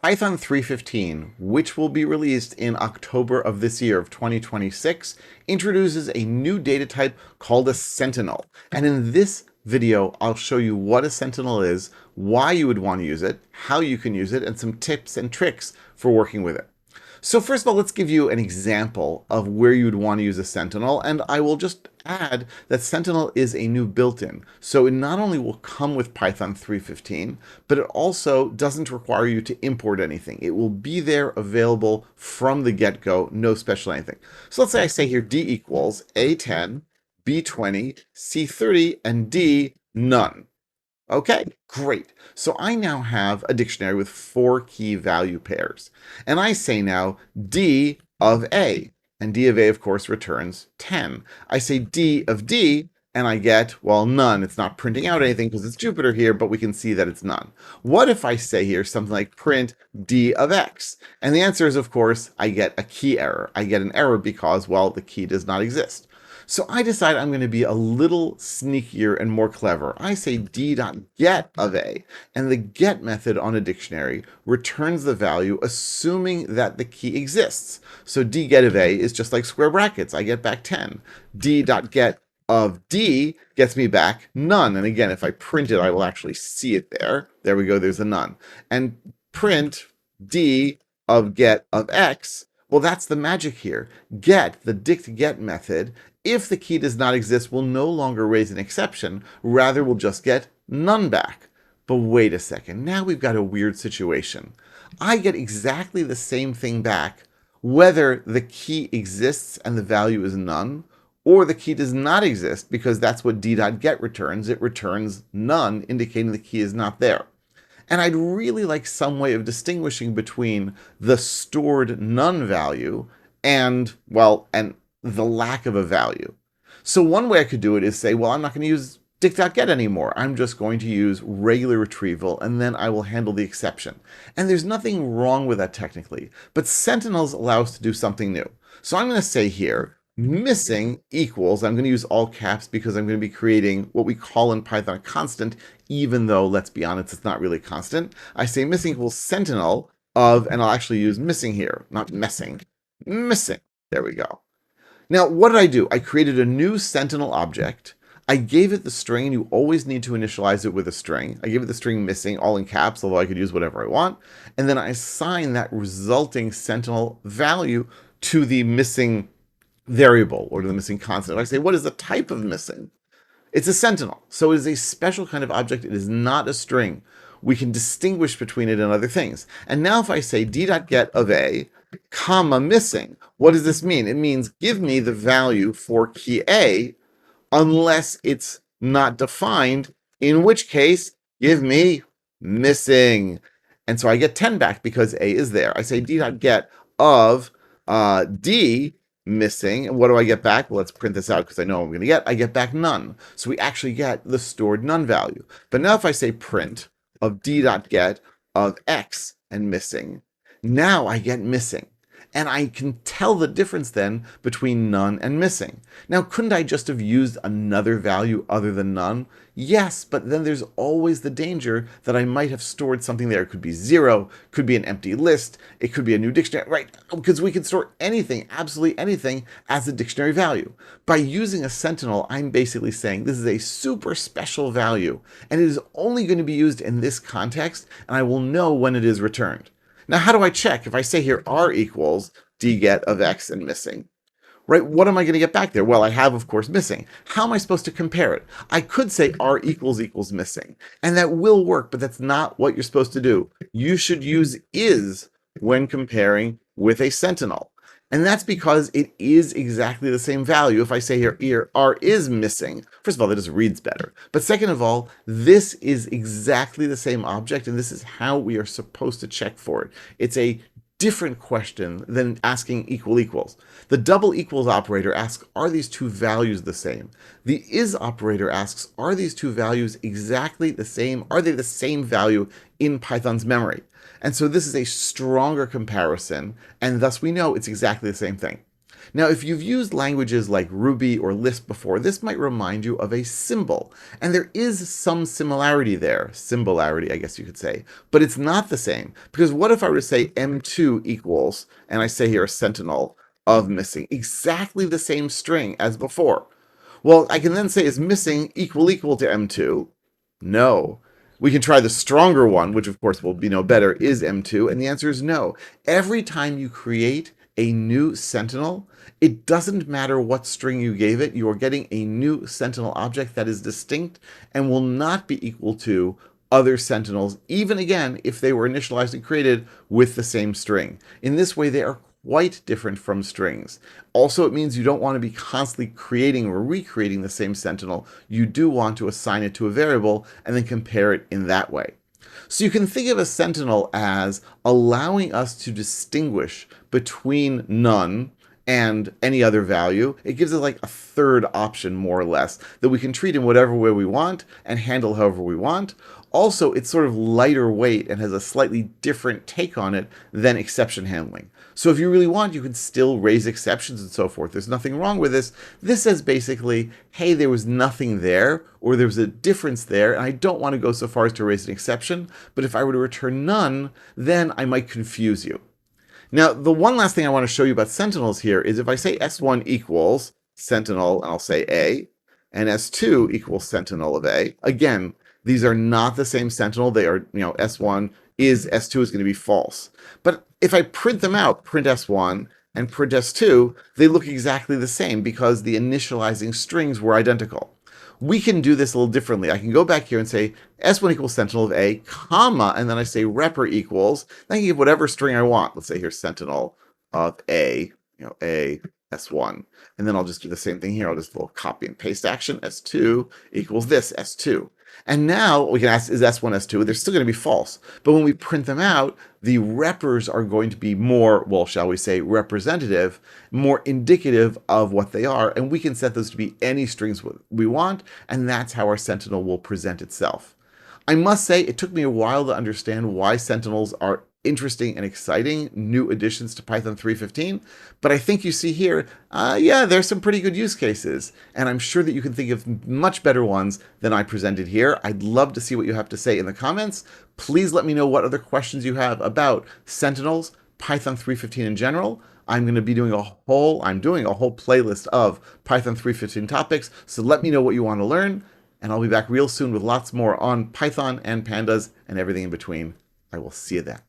Python 3.15, which will be released in October of this year of 2026, introduces a new data type called a sentinel. And in this video, I'll show you what a sentinel is, why you would want to use it, how you can use it, and some tips and tricks for working with it. So first of all, let's give you an example of where you'd want to use a sentinel, and I will just add that Sentinel is a new built-in. So it not only will come with Python 3.15, but it also doesn't require you to import anything. It will be there available from the get-go, no special anything. So let's say I say here D equals A10, B20, C30, and D none. Okay, great. So I now have a dictionary with 4 key value pairs. And I say now D of A. And D of A, of course, returns 10. I say D of D, and I get, well, none. It's not printing out anything because it's Jupyter here, but we can see that it's none. What if I say here something like print D of X? And the answer is, of course, I get a key error. I get an error because, well, the key does not exist. So I decide I'm going to be a little sneakier and more clever. I say d.get of A, and the get method on a dictionary returns the value assuming that the key exists. So d.get of A is just like square brackets. I get back 10. d.get of D gets me back none. And again, if I print it, I will actually see it there. There we go, there's a none. And print D of get of X, well, that's the magic here. Get, the dict.get method, if the key does not exist, will no longer raise an exception. Rather, we'll just get none back. But wait a second. Now we've got a weird situation. I get exactly the same thing back, whether the key exists and the value is none, or the key does not exist because that's what d.get returns. It returns none, indicating the key is not there. And I'd really like some way of distinguishing between the stored none value and, well, and the lack of a value. So one way I could do it is say, well, I'm not going to use dict.get anymore. I'm just going to use regular retrieval, and then I will handle the exception. And there's nothing wrong with that technically, but Sentinels allow us to do something new. So I'm going to say here, missing equals, I'm going to use all caps because I'm going to be creating what we call in Python a constant, even though, let's be honest, it's not really constant. I say missing equals sentinel of, and I'll actually use missing here, not messing, missing. There we go. Now, what did I do? I created a new sentinel object. I gave it the string, and you always need to initialize it with a string. I gave it the string missing, all in caps, although I could use whatever I want. And then I assign that resulting sentinel value to the missing variable or to the missing constant. I say, what is the type of missing? It's a sentinel. So it is a special kind of object. It is not a string. We can distinguish between it and other things. And now if I say d.get of A, comma missing, what does this mean? It means give me the value for key A unless it's not defined, in which case give me missing. And so I get 10 back because A is there. I say d.get of D missing. And what do I get back? Well, let's print this out because I know what I'm going to get. I get back none. So we actually get the stored none value. But now if I say print of d.get of X and missing, now I get missing. And I can tell the difference then between none and missing. Now, couldn't I just have used another value other than none? Yes, but then there's always the danger that I might have stored something there. It could be 0, could be an empty list, it could be a new dictionary, right? Because we can store anything, absolutely anything, as a dictionary value. By using a sentinel, I'm basically saying this is a super special value, and it is only going to be used in this context, and I will know when it is returned. Now, how do I check? If I say here r equals dget of X and missing, right? What am I going to get back there? Well, I have, of course, missing. How am I supposed to compare it? I could say r equals missing, and that will work, but that's not what you're supposed to do. You should use is when comparing with a sentinel. And that's because it is exactly the same value. If I say here r is missing, first of all, that just reads better. But second of all, this is exactly the same object, and this is how we are supposed to check for it. It's a different question than asking equals. The double equals operator asks, are these two values the same? The is operator asks, are these two values exactly the same? Are they the same value in Python's memory? And so this is a stronger comparison, and thus we know it's exactly the same thing. Now, if you've used languages like Ruby or Lisp before, this might remind you of a symbol. And there is some similarity there, symbolarity, I guess you could say, but it's not the same. Because what if I were to say M2 equals, and I say here a sentinel of missing, exactly the same string as before? Well, I can then say is missing equal to M2? No. We can try the stronger one, which of course will be no better, is M2, and the answer is no. Every time you create a new sentinel, it doesn't matter what string you gave it, you are getting a new sentinel object that is distinct and will not be equal to other sentinels, even again, if they were initialized and created with the same string. In this way, they are quite different from strings. Also, it means you don't want to be constantly creating or recreating the same sentinel. You do want to assign it to a variable and then compare it in that way. So you can think of a sentinel as allowing us to distinguish between none and any other value. It gives us like a third option, more or less, that we can treat in whatever way we want and handle however we want. Also, it's sort of lighter weight and has a slightly different take on it than exception handling. So if you really want, you can still raise exceptions and so forth. There's nothing wrong with this. This says basically, hey, there was nothing there, or there was a difference there, and I don't want to go so far as to raise an exception, but if I were to return none, then I might confuse you. Now, the one last thing I want to show you about sentinels here is if I say S1 equals sentinel, and I'll say A, and S2 equals sentinel of A, again, these are not the same sentinel. They are, S1 is, S2 is going to be false. But if I print them out, print S1 and print S2, they look exactly the same because the initializing strings were identical. We can do this a little differently. I can go back here and say S1 equals sentinel of A, comma, and then I say repr equals, then I can give whatever string I want. Let's say here's sentinel of A, A, S1. And then I'll just do the same thing here. I'll just do a little copy and paste action. S2 equals this, S2. And now we can ask, is S1, S2? They're still going to be false. But when we print them out, the reprs are going to be more, well, shall we say, representative, more indicative of what they are. And we can set those to be any strings we want. And that's how our sentinel will present itself. I must say, it took me a while to understand why sentinels are interesting and exciting new additions to Python 3.15, but I think you see here, yeah, there's some pretty good use cases, and I'm sure that you can think of much better ones than I presented here. I'd love to see what you have to say in the comments. Please let me know what other questions you have about Sentinels, Python 3.15 in general. I'm doing a whole playlist of Python 3.15 topics, so let me know what you want to learn, and I'll be back real soon with lots more on Python and pandas and everything in between. I will see you then.